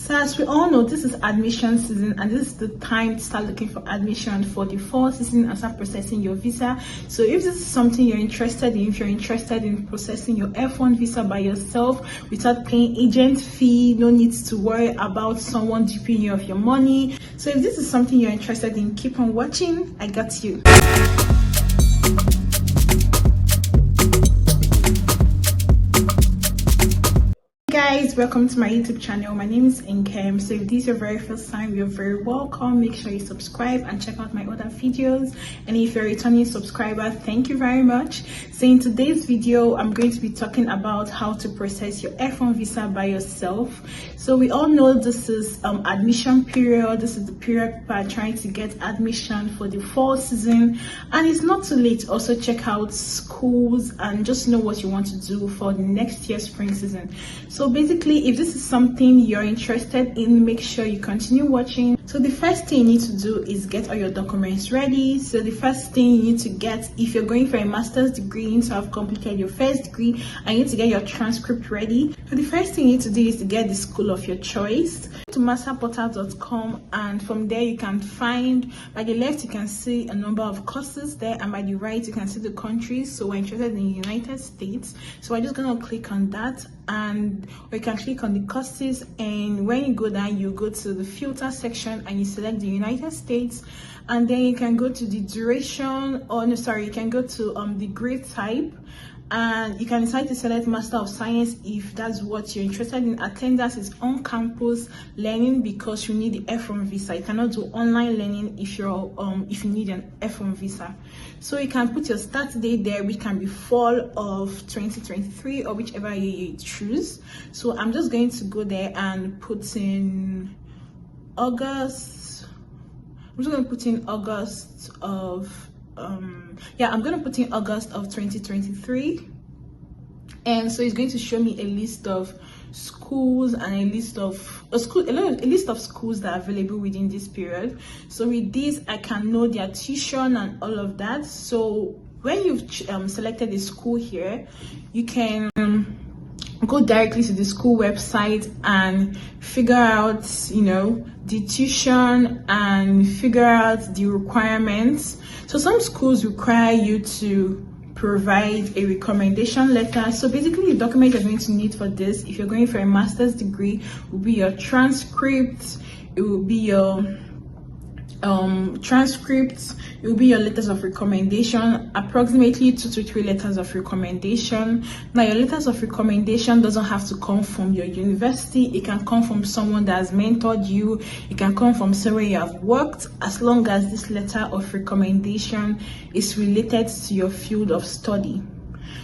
So as we all know, this is admission season, and this is the time to start looking for admission for the fall season and start processing your visa. So if this is something you're interested in, if you're interested in processing your F1 visa by yourself without paying agent fee, no need to worry about someone duping you of your money. So if this is something you're interested in, keep on watching. I got you. Guys, welcome to my YouTube channel. My name is Nkem. So if this is your very first time, you're very welcome. Make sure you subscribe and check out my other videos. And if you're a returning subscriber, thank you very much. So in today's video, I'm going to be talking about how to process your F1 visa by yourself. So we all know this is admission period. This is the period people are trying to get admission for the fall season, and it's not too late to also check out schools and just know what you want to do for the next year's spring season. So basically, if this is something you're interested in, make sure you continue watching. So the first thing you need to do is get all your documents ready. So the first thing you need to get, if you're going for a master's degree, you need to have completed your first degree and you need to get your transcript ready. So the first thing you need to do is to get the school of your choice. To masterportal.com, and from there you can find, by the left you can see a number of courses there, and by the right you can see the countries. So we're interested in the United States, so we're just going to click on that, and we can click on the courses, and when you go down you go to the filter section and you select the United States, and then you can go to the duration, or no, sorry, you can go to the grade type, and you can decide to select Master of Science if that's what you're interested in. Attendance is on-campus learning because you need the F1 visa. You cannot do online learning if you're if you need an F1 visa. So you can put your start date there, which can be fall of 2023 or whichever year you choose. So I'm just going to go there and put in August. I'm just going to put in August of I'm going to put in August of 2023, and so it's going to show me a list of schools and a list of schools that are available within this period. So with this I can know their tuition and all of that. So when you've selected the school here, you can go directly to the school website and figure out, the tuition and figure out the requirements. So some schools require you to provide a recommendation letter. So basically the document you're going to need for this, if you're going for a master's degree, will be your transcript, it will be your transcripts, it will be your letters of recommendation, approximately 2 to 3 letters of recommendation. Now your letters of recommendation doesn't have to come from your university, it can come from someone that has mentored you, it can come from somewhere you have worked, as long as this letter of recommendation is related to your field of study.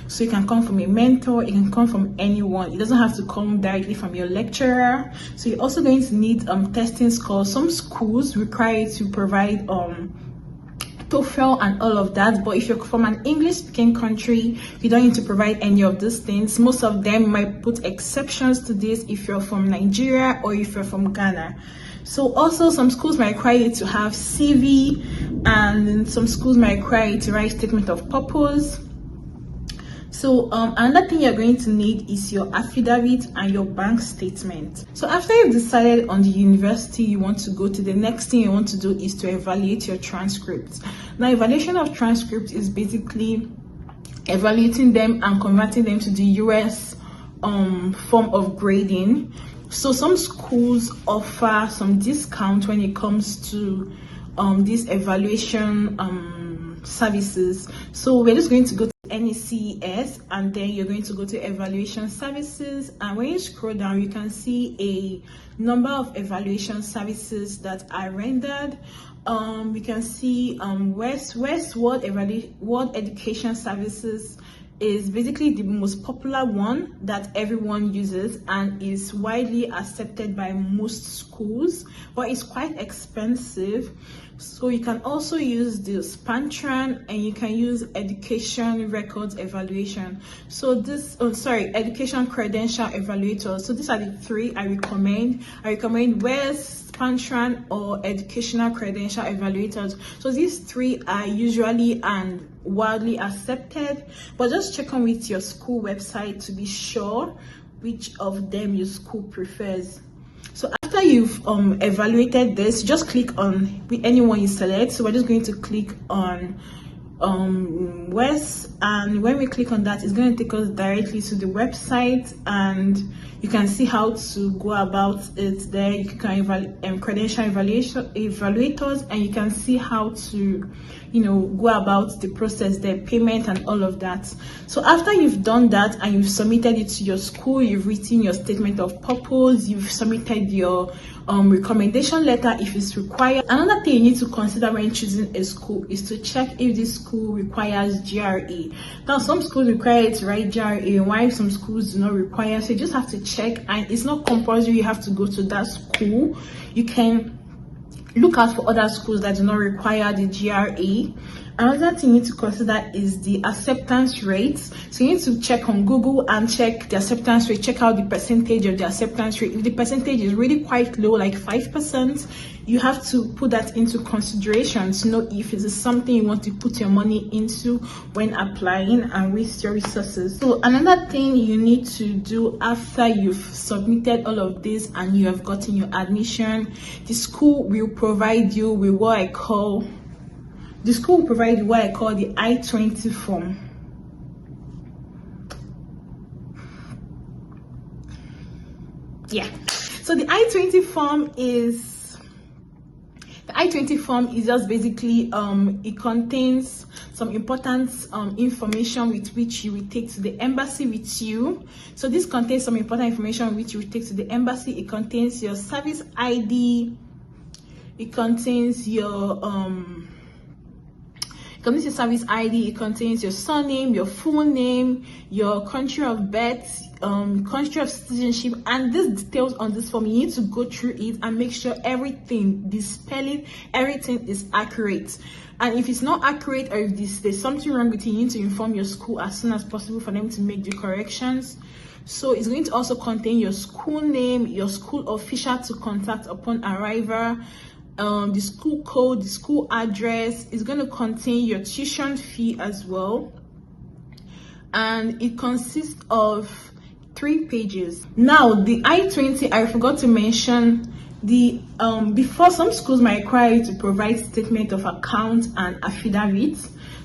So it can come from a mentor, it can come from anyone, it doesn't have to come directly from your lecturer. So you're also going to need testing scores. Some schools require you to provide TOEFL and all of that, but if you're from an English speaking country, you don't need to provide any of these things. Most of them might put exceptions to this if you're from Nigeria or if you're from Ghana. So also some schools might require you to have CV, and some schools might require you to write statement of purpose. So another thing you're going to need is your affidavit and your bank statement. So after you've decided on the university you want to go to, the next thing you want to do is to evaluate your transcripts. Now evaluation of transcripts is basically evaluating them and converting them to the US form of grading. So some schools offer some discount when it comes to this evaluation services. So we're just going to go to NECES, and then you're going to go to evaluation services, and when you scroll down you can see a number of evaluation services that are rendered. We can see World Education Services is basically the most popular one that everyone uses and is widely accepted by most schools, but it's quite expensive. So you can also use the Spantran, and you can use Education Records Evaluation. So this, Education Credential Evaluator. So these are the three I recommend. I recommend WES, Spantran, or Educational Credential Evaluators. So these three are usually and widely accepted, but just check on with your school website to be sure which of them your school prefers. So after you've evaluated this, just click on anyone you select. So we're just going to click on West, and when we click on that, it's going to take us directly to the website, and you can see how to go about it there. You can credential evaluators, and you can see how to go about the process, the payment and all of that. So after you've done that and you've submitted it to your school, you've written your statement of purpose, you've submitted your recommendation letter if it's required. Another thing you need to consider when choosing a school is to check if this school requires GRE. Now, some schools require it to write GRE, while some schools do not require. So you just have to check, and it's not compulsory you have to go to that school. You can look out for other schools that do not require the GRE. Another thing you need to consider is the acceptance rates. So you need to check on Google and check the acceptance rate, check out the percentage of the acceptance rate. If the percentage is really quite low, like 5%, you have to put that into consideration to know if it is something you want to put your money into when applying and waste your resources. So another thing you need to do after you've submitted all of this and you have gotten your admission, the school will provide you with what I call the I-20 form. Yeah. So the I-20 form is just basically it contains some important information with which you will take to the embassy with you. So this contains some important information which you will take to the embassy. It contains your service ID. It contains your service ID, it contains your surname, your full name, your country of birth, country of citizenship, and these details on this form, you need to go through it and make sure everything, the spelling, everything is accurate. And if it's not accurate, or if there's something wrong with it, you need to inform your school as soon as possible for them to make the corrections. So it's going to also contain your school name, your school official to contact upon arrival, the school code, the school address. Is going to contain your tuition fee as well, and it consists of 3 pages. Now the I-20, I forgot to mention the before, some schools might require you to provide statement of account and affidavit.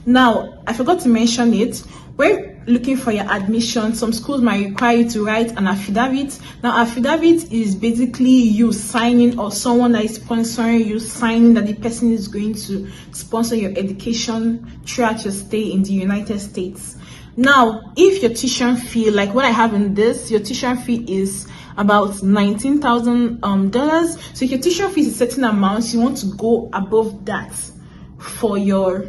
Now I forgot to mention it. When looking for your admission, some schools might require you to write an affidavit. Now, affidavit is basically you signing, or someone that is sponsoring you signing that the person is going to sponsor your education throughout your stay in the United States. Now, if your tuition fee, like what I have in this, your tuition fee is about $19,000. So if your tuition fee is a certain amount, you want to go above that for your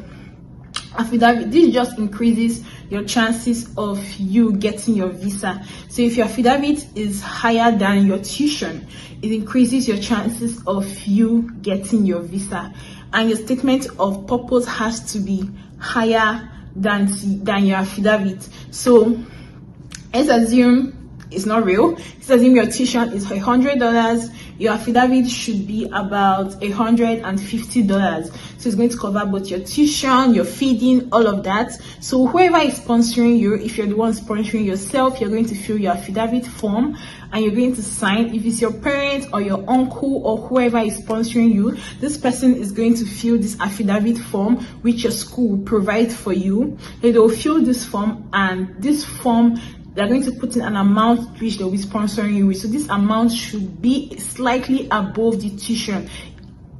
affidavit. This just increases your chances of you getting your visa. So if your affidavit is higher than your tuition, it increases your chances of you getting your visa. And your statement of purpose has to be higher than your affidavit. So let's assume it's not real. Let's assume your tuition is $100. Your affidavit should be about $150. So it's going to cover both your tuition, your feeding, all of that. So whoever is sponsoring you, if you're the one sponsoring yourself, you're going to fill your affidavit form and you're going to sign. If it's your parents or your uncle or whoever is sponsoring you, this person is going to fill this affidavit form which your school will provide for you. They will fill this form, and this form, they're going to put in an amount which they'll be sponsoring you with. So this amount should be slightly above the tuition.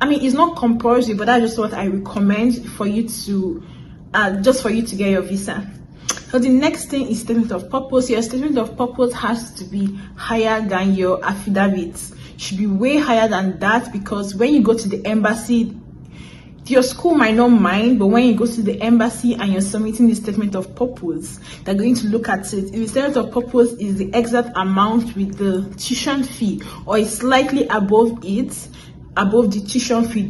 I mean, it's not compulsory, but that's just what I recommend for you to, just for you to get your visa. So the next thing is statement of purpose. Your statement of purpose has to be higher than your affidavit. It should be way higher than that, because when you go to the embassy, your school might not mind, but when you go to the embassy and you're submitting the statement of purpose, they're going to look at it. If the statement of purpose is the exact amount with the tuition fee, or is slightly above it, above the tuition fee,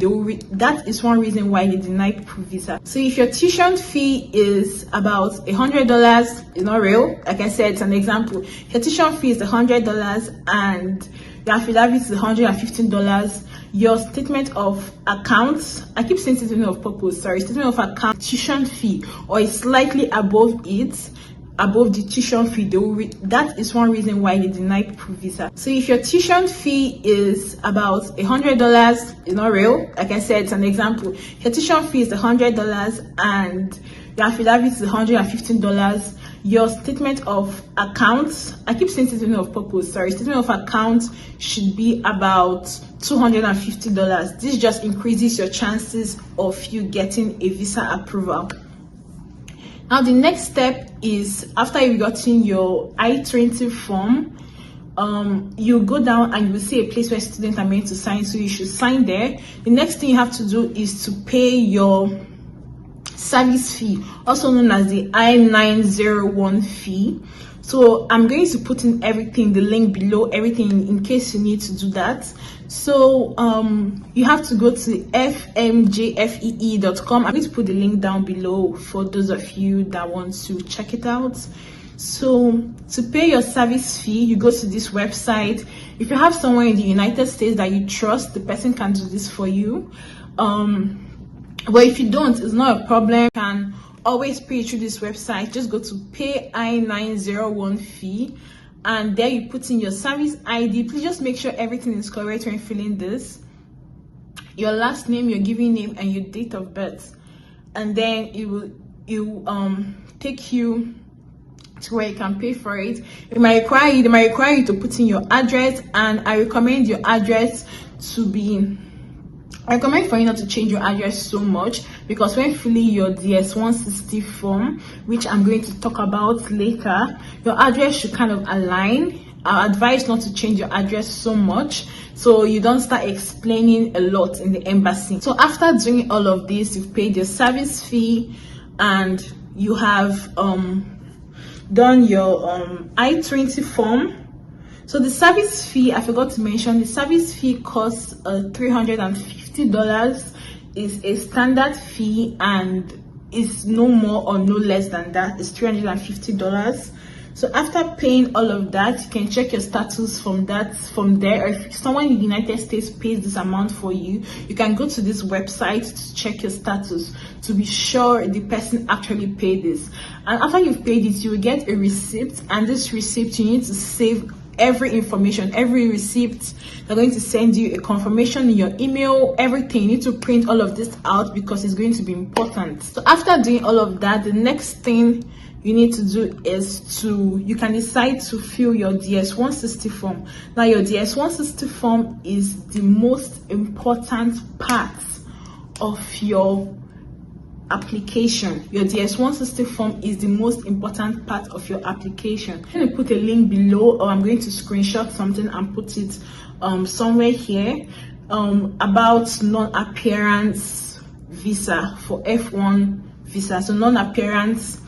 that is one reason why they deny people visa. So if your tuition fee is about $100, it's not real. Like I said, it's an example. If your tuition fee is $100 and the affidavit is $115, your statement of account, I keep saying statement of purpose, sorry, statement of account, tuition fee, or is slightly above it, above the tuition fee, that is one reason why they deny people visa. So if your tuition fee is about $100, it's not real. Like I said, it's an example. If your tuition fee is $100 and your affidavit is $115, your statement of accounts, I keep saying statement of purpose, statement of account should be about $250. This just increases your chances of you getting a visa approval. Now the next step is, after you've gotten your I-20 form, you go down and you will see a place where students are meant to sign, so you should sign there. The next thing you have to do is to pay your service fee, also known as the I-901 fee. So I'm going to put in everything, the link below, everything in case you need to do that. So you have to go to fmjfee.com. I'm going to put the link down below for those of you that want to check it out. So to pay your service fee, you go to this website. If you have someone in the United States that you trust, the person can do this for you. But if you don't, it's not a problem. You can always pay through this website. Just go to pay I-901 fee, and there you put in your service ID. Please just make sure everything is correct when filling this. Your last name, your given name, and your date of birth. And then it will take you to where you can pay for it. They might require you to put in your address, and I recommend your address to be, I recommend for you not to change your address so much, because when filling your DS-160 form, which I'm going to talk about later, your address should kind of align. I advise not to change your address so much, so you don't start explaining a lot in the embassy. So after doing all of this, you've paid your service fee and you have done your I-20 form. So the service fee, I forgot to mention, the service fee costs $350. Is a standard fee and is no more or no less than that. It's $350. So after paying all of that, you can check your status from there. Or if someone in the United States pays this amount for you, you can go to this website to check your status to be sure the person actually paid this. And after you've paid it, you will get a receipt, and this receipt you need to save every information, every receipt. They're going to send you a confirmation in your email, everything. You need to print all of this out because it's going to be important. So after doing all of that, the next thing you need to do is you can decide to fill your DS-160 form. Now your DS-160 form is the most important part of your application. Your DS-160 form is the most important part of your application. I'm going to put a link below, or I'm going to screenshot something and put it somewhere here about non-appearance visa for F1 visa. So non-appearance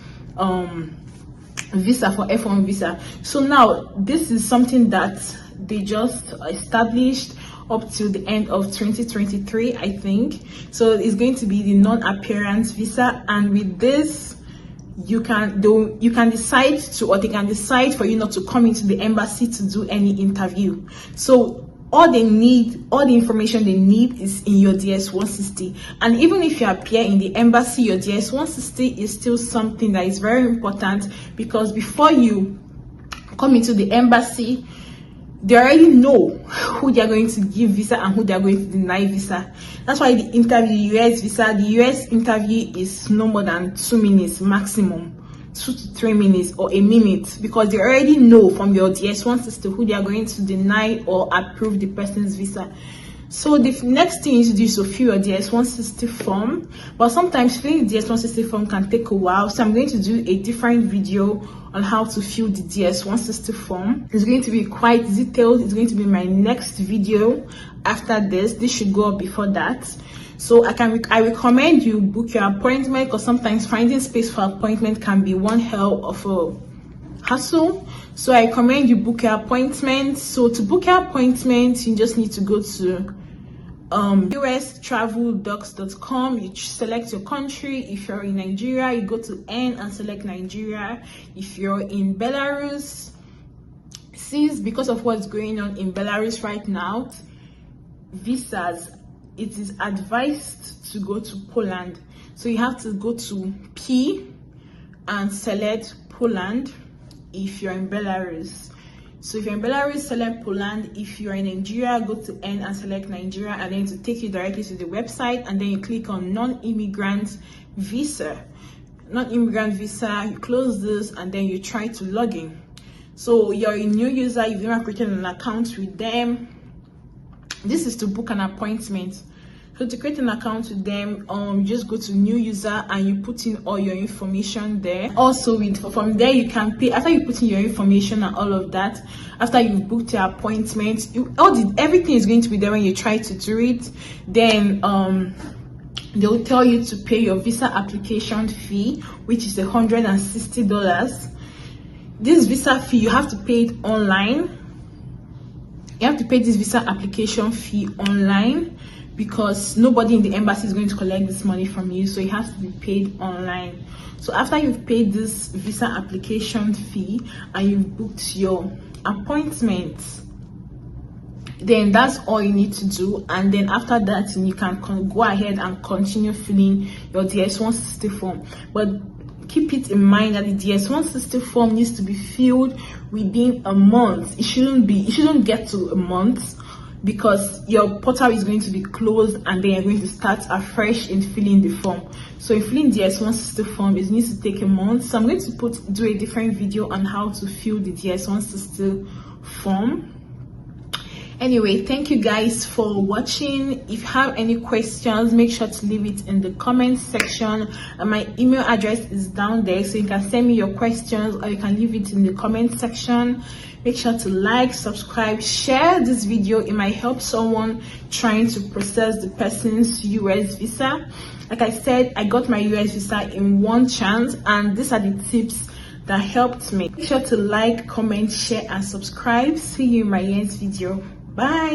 visa for F1 visa. So now this is something that they just established up till the end of 2023, I think. So it's going to be the non-appearance visa, and with this you can decide to, or they can decide for you not to come into the embassy to do any interview. So all the information they need is in your DS-160. And even if you appear in the embassy, your DS-160 is still something that is very important, because before you come into the embassy, they already know who they are going to give visa and who they are going to deny visa. That's why the interview, US visa, the US interview is no more than 2 minutes maximum, 2 to 3 minutes or a minute, because they already know from your DS-160 who they are going to deny or approve the person's visa. So the next thing you need to do is to fill your DS-160 form, but sometimes filling the DS-160 form can take a while. So I'm going to do a different video on how to fill the DS-160 form. It's going to be quite detailed. It's going to be my next video after this. This should go up before that. So I recommend you book your appointment, because sometimes finding space for appointment can be one hell of a hassle. So I recommend you book your appointment. So to book your appointment, you just need to go to ustraveldocs.com. You select your country. If you're in Nigeria, you go to N and select Nigeria. If you're in Belarus, since because of what's going on in Belarus right now, visas, it is advised to go to Poland. So you have to go to P and select Poland if you're in Belarus. So if you're in Belarus, select Poland. If you're in Nigeria, go to N and select Nigeria, and then to take you directly to the website, and then you click on non-immigrant visa. Non-immigrant visa, you close this, and then you try to log in. So you're a new user, you've never created an account with them. This is to book an appointment. So to create an account with them, you just go to new user and you put in all your information there. Also, from there you can pay. After you put in your information and all of that, after you've booked your appointment, everything is going to be there when you try to do it. Then they'll tell you to pay your visa application fee, which is $160. This visa fee, you have to pay it online. You have to pay this visa application fee online, because nobody in the embassy is going to collect this money from you, so it has to be paid online. So after you've paid this visa application fee and you've booked your appointment, then that's all you need to do. And then after that, you can go ahead and continue filling your DS-160 form. But keep it in mind that the DS-160 form needs to be filled within a month. It shouldn't get to a month, because your portal is going to be closed and then you're going to start afresh in filling the form. So in filling the DS-160 form, it needs to take a month. So I'm going to do a different video on how to fill the DS-160 form. Anyway, thank you guys for watching. If you have any questions, make sure to leave it in the comment section, and my email address is down there, so you can send me your questions or you can leave it in the comment section. Make sure to like, subscribe, share this video. It might help someone trying to process the person's US visa. Like I said, I got my US visa in one chance, and these are the tips that helped me. Make sure to like, comment, share and subscribe. See you in my next video. Bye.